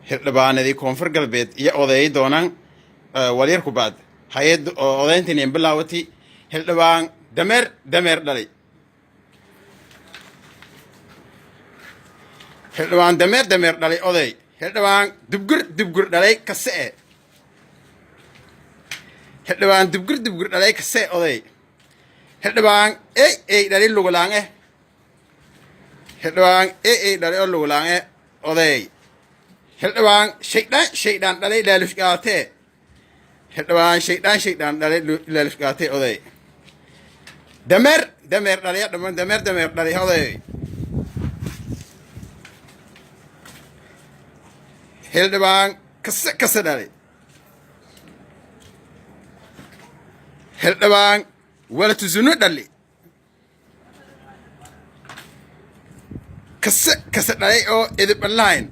xildhibaanadii koonfur galbeed iyo oday doonaan walyar ku baad hay'ad odayntiin in bilaawati xildhibaan dameer dhalay xildhibaan dameer dhalay oday xildhibaan dubgur dhalay kase xildhibaan dubgur dhalay kase oday xildhibaan ey dhalay lugulaan xildhibaan dhalay oo lugulaan oday xildhibaan shaydaan dhalay laalushgaatee xildhibaan shaydaan dhalay laalushgaatee oday dameer dhalay dhamaan dameer dhalay oday xildhibaan kase dhalay xildhibaan walatuzunu dhalay kase dhalay oo edib online